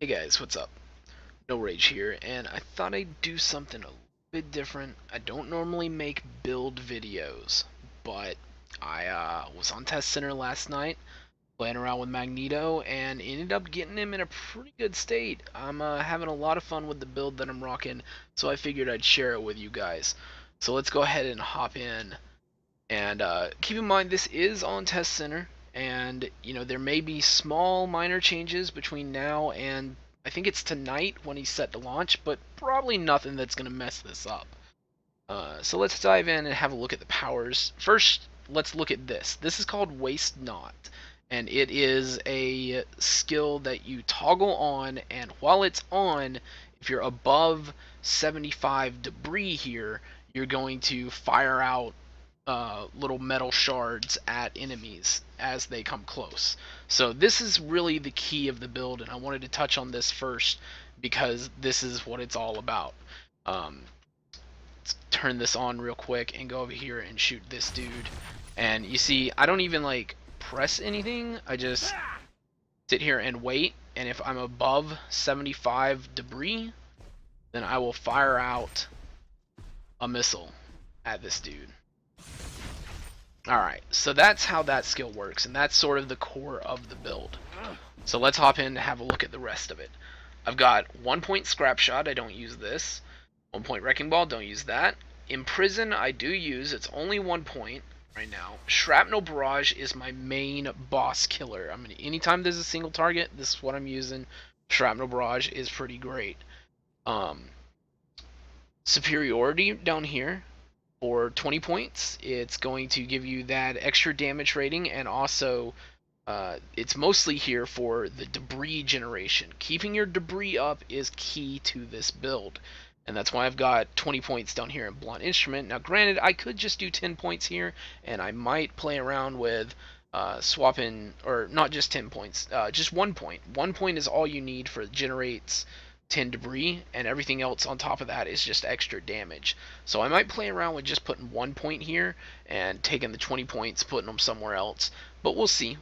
Hey guys, what's up? NullRage here, and I thought I'd do something a little bit different. I don't normally make build videos, but I was on Test Center last night playing around with Magneto and ended up getting him in a pretty good state. I'm having a lot of fun with the build that I'm rocking, so I figured I'd share it with you guys. So let's go ahead and hop in. And keep in mind, this is on Test Center, and there may be small, minor changes between now and I think it's tonight when he's set to launch, but probably nothing that's going to mess this up. So let's dive in and have a look at the powers. First, let's look at this. This is called Waste Not, and it is a skill that you toggle on, and while it's on, if you're above 75 debris here, you're going to fire out little metal shards at enemies as they come close. So this is really the key of the build, and I wanted to touch on this first because this is what it's all about. Let's turn this on real quick and go over here and shoot this dude. And you see, I don't even like press anything. I just sit here and wait, and if I'm above 75 debris, then I will fire out a missile at this dude. Alright, so that's how that skill works, and that's sort of the core of the build. So let's hop in and have a look at the rest of it. I've got 1 point Scrap Shot, I don't use this. 1 point Wrecking Ball, don't use that. Imprison, I do use, it's only 1 point right now. Shrapnel Barrage is my main boss killer. I mean, anytime there's a single target, this is what I'm using. Shrapnel Barrage is pretty great. Superiority down here. For 20 points, it's going to give you that extra damage rating, and also it's mostly here for the debris generation. Keeping your debris up is key to this build, and that's why I've got 20 points down here in Blunt Instrument. Now granted, I could just do 10 points here, and I might play around with swapping, or not just 10 points, just 1 point. 1 point is all you need for generates 10 debris, and everything else on top of that is just extra damage. So I might play around with just putting 1 point here and taking the 20 points, putting them somewhere else, but we'll see.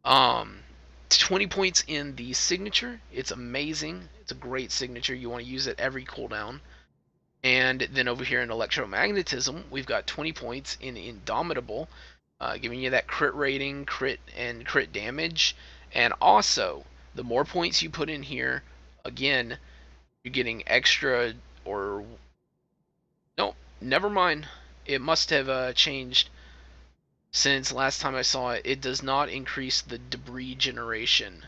20 points in the signature, it's amazing. It's a great signature. You want to use it every cooldown. And then over here in electromagnetism, we've got 20 points in Indomitable, giving you that crit rating, crit damage, and also the more points you put in here, again, you're getting extra, or no, never mind. It must have changed since last time I saw it. It does not increase the debris generation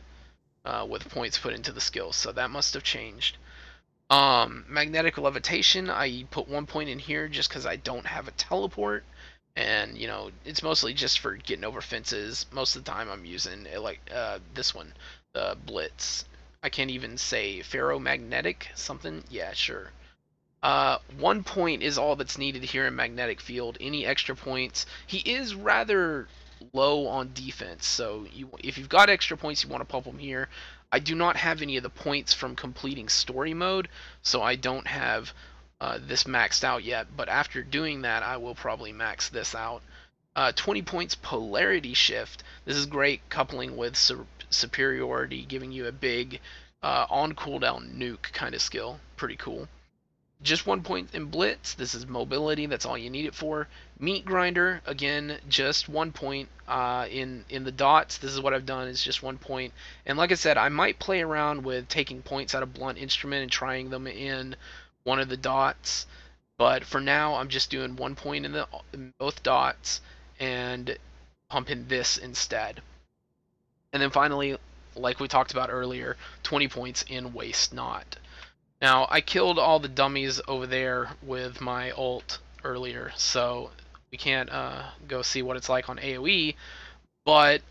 with points put into the skill, so that must have changed. Magnetic levitation, I put 1 point in here just because I don't have a teleport, and it's mostly just for getting over fences. Most of the time I'm using it, like this one, the Blitz. I can't even say ferromagnetic something. Yeah, sure. 1 point is all that's needed here in magnetic field. Any extra points, he is rather low on defense, so if you've got extra points, you want to pump them here. I do not have any of the points from completing story mode, so I don't have this maxed out yet, but after doing that, I will probably max this out. 20 points polarity shift. This is great coupling with superiority, giving you a big on cooldown nuke kind of skill. Pretty cool. Just 1 point in blitz. This is mobility. That's all you need it for. Meat grinder, again, just 1 point in the dots. This is what I've done. Is just 1 point. And like I said, I might play around with taking points out of blunt instrument and trying them in one of the dots. But for now, I'm just doing 1 point in both dots and pumping this instead. And then finally, like we talked about earlier, 20 points in Waste Not. Now, I killed all the dummies over there with my ult earlier, so we can't go see what it's like on AoE, but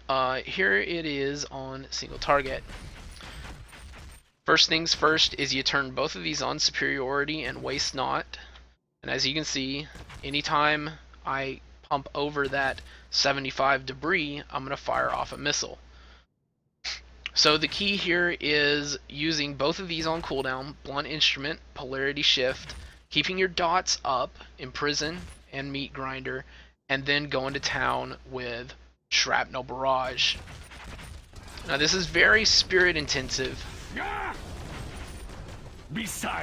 here it is on single target. First things first is you turn both of these on, superiority and Waste Not, and as you can see, anytime I pump over that 75 debris, I'm going to fire off a missile. So the key here is using both of these on cooldown, blunt instrument, polarity shift, keeping your dots up, imprison and meat grinder, and then going to town with shrapnel barrage. Now this is very spirit intensive.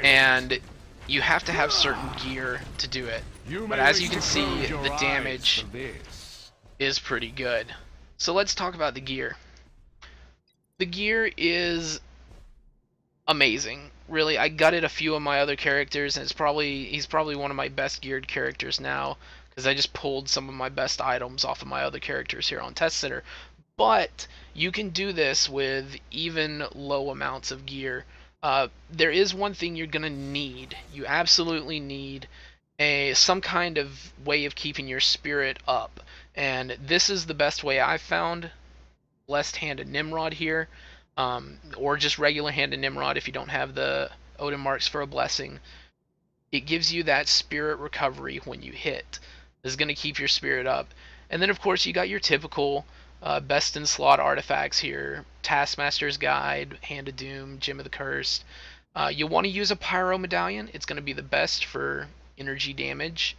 And you have to have certain gear to do it. But as you can see, the damage is pretty good. So let's talk about the gear. The gear is amazing. Really, I gutted a few of my other characters, and he's probably one of my best geared characters now, because I just pulled some of my best items off of my other characters here on Test Center. But you can do this with even low amounts of gear. There is one thing you're gonna need. You absolutely need some kind of way of keeping your spirit up, and this is the best way I've found. Blessed Hand of Nimrod here, or just regular Hand of Nimrod if you don't have the Odin marks for a blessing. It gives you that spirit recovery when you hit. This is going to keep your spirit up. And then of course you got your typical best in slot artifacts here: Taskmaster's Guide, Hand of Doom, Gem of the Cursed. You want to use a Pyro Medallion. It's going to be the best for energy damage.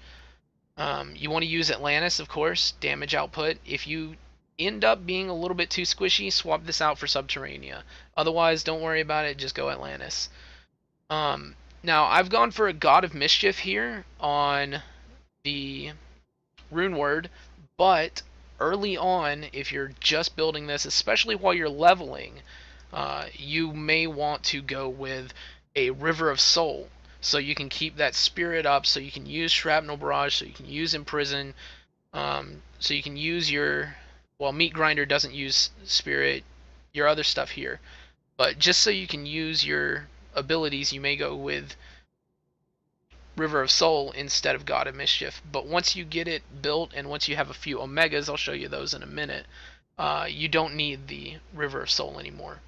You want to use Atlantis, of course, damage output. If you end up being a little bit too squishy, swap this out for Subterranea. Otherwise, don't worry about it, just go Atlantis. Now, I've gone for a God of Mischief here on the Rune Word, but early on, if you're just building this, especially while you're leveling, you may want to go with a River of Soul, so you can keep that spirit up, so you can use Shrapnel Barrage, so you can use Imprison, so you can use your... Well, Meat Grinder doesn't use spirit, your other stuff here. But just so you can use your abilities, you may go with River of Soul instead of God of Mischief. But once you get it built, and once you have a few Omegas, I'll show you those in a minute, you don't need the River of Soul anymore.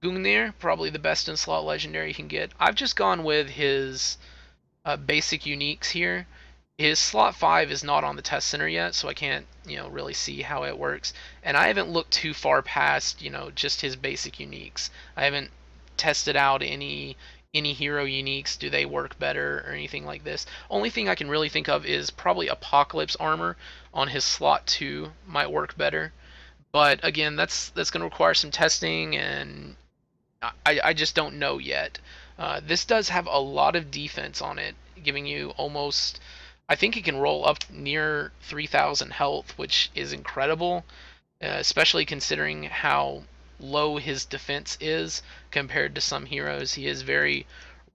Gungnir, probably the best in slot legendary you can get. I've just gone with his basic uniques here. His slot 5 is not on the test center yet, so I can't, really see how it works. And I haven't looked too far past, just his basic uniques. I haven't tested out any hero uniques. Do they work better or anything like this? Only thing I can really think of is probably Apocalypse Armor on his slot 2 might work better. But again, that's going to require some testing, and I just don't know yet. This does have a lot of defense on it, giving you almost... I think he can roll up near 3,000 health, which is incredible, especially considering how low his defense is compared to some heroes. He is very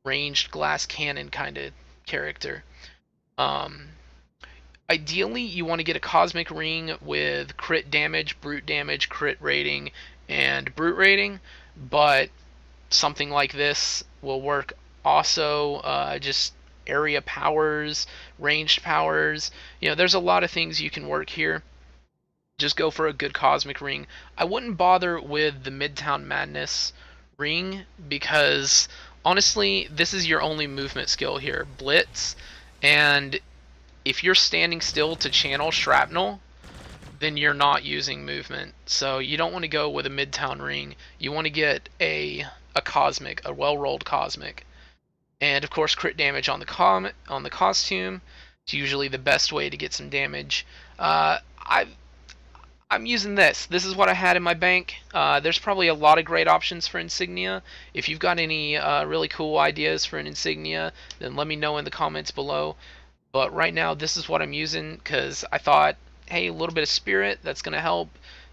ranged glass cannon kind of character. Ideally, you want to get a Cosmic Ring with crit damage, crit rating, and brute rating, but something like this will work also. Just area powers, ranged powers. There's a lot of things you can work here. Just go for a good Cosmic Ring. I wouldn't bother with the Midtown Madness ring, because honestly, this is your only movement skill here, Blitz, and if you're standing still to channel Shrapnel, then you're not using movement. So you don't want to go with a Midtown ring. You want to get a Cosmic, a well-rolled Cosmic. And of course, crit damage on the costume. It's usually the best way to get some damage. I'm using this. This is what I had in my bank. There's probably a lot of great options for insignia. If you've got any really cool ideas for an insignia, then let me know in the comments below. But right now, this is what I'm using, because I thought, hey, a little bit of spirit, that's going to help,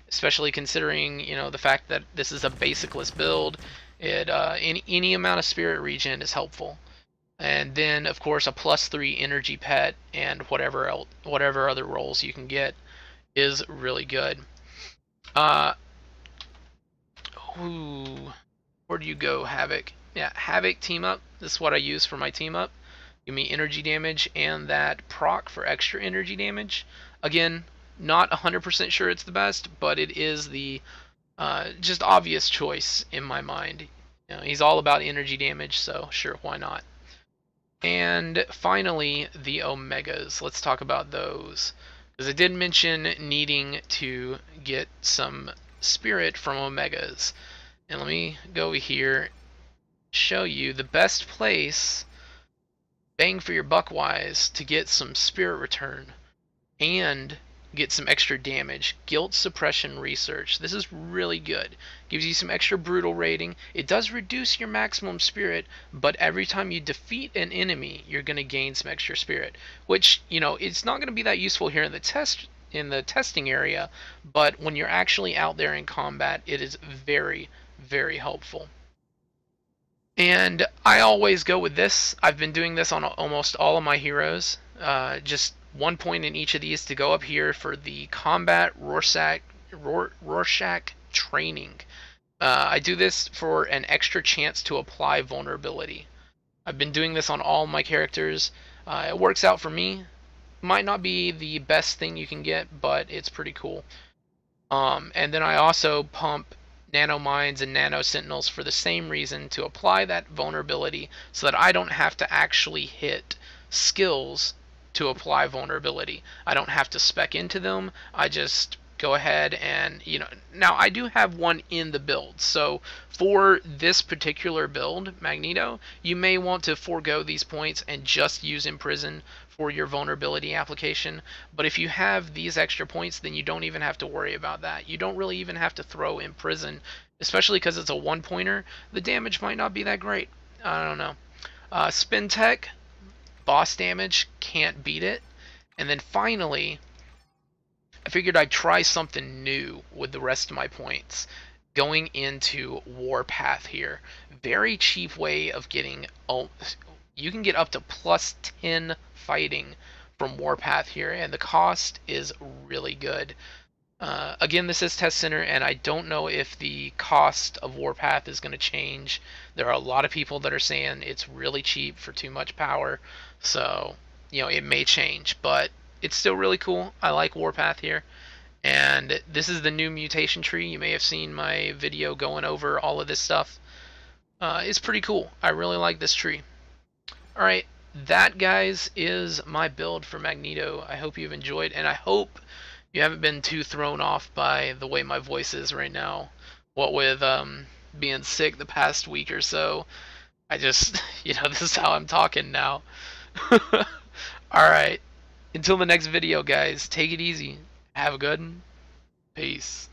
especially considering, the fact that this is a basicless build. Any amount of spirit regen is helpful. And then, of course, a +3 energy pet and whatever other rolls you can get is really good. Where do you go, Havoc? Yeah, Havoc team up. This is what I use for my team up. Give me energy damage and that proc for extra energy damage. Again, not 100% sure it's the best, but it is the just obvious choice in my mind. He's all about energy damage, so sure, why not? And finally, the Omegas. Let's talk about those, because I did mention needing to get some spirit from Omegas. And let me go over here, show you the best place, bang for your buck wise, to get some spirit return and get some extra damage. Guilt suppression research. This is really good. Gives you some extra brutal rating. It does reduce your maximum spirit, but every time you defeat an enemy, you're going to gain some extra spirit, which, you know, it's not going to be that useful here in the testing area, but when you're actually out there in combat, it is very, very helpful. And I always go with this. I've been doing this on almost all of my heroes. Just 1 point in each of these to go up here for the combat Rorschach training. I do this for an extra chance to apply vulnerability. I've been doing this on all my characters. It works out for me. Might not be the best thing you can get, but it's pretty cool. And then I also pump nano mines and nano sentinels for the same reason, to apply that vulnerability so that I don't have to actually hit skills to apply vulnerability. I don't have to spec into them. I just go ahead and, you know, now I do have one in the build. So for this particular build, Magneto, you may want to forego these points and just use Imprison for your vulnerability application. But if you have these extra points, then you don't even have to worry about that. You don't really even have to throw Imprison, especially because it's a 1-pointer. The damage might not be that great. I don't know. Spin Tech, boss damage, can't beat it. And then finally, I figured I'd try something new with the rest of my points. Going into Warpath here. Very cheap way of getting... Oh, you can get up to plus 10 fighting from Warpath here, and the cost is really good. Again, this is Test Center, and I don't know if the cost of Warpath is going to change. There are a lot of people that are saying it's really cheap for too much power, so, you know, it may change, but it's still really cool. I like Warpath here. And this is the new mutation tree. You may have seen my video going over all of this stuff. It's pretty cool. I really like this tree. Alright, that, guys, is my build for Magneto. I hope you've enjoyed, and I hope you haven't been too thrown off by the way my voice is right now. What with being sick the past week or so, I just, you know, this is how I'm talking now. Alright, until the next video, guys, take it easy. Have a good one. Peace.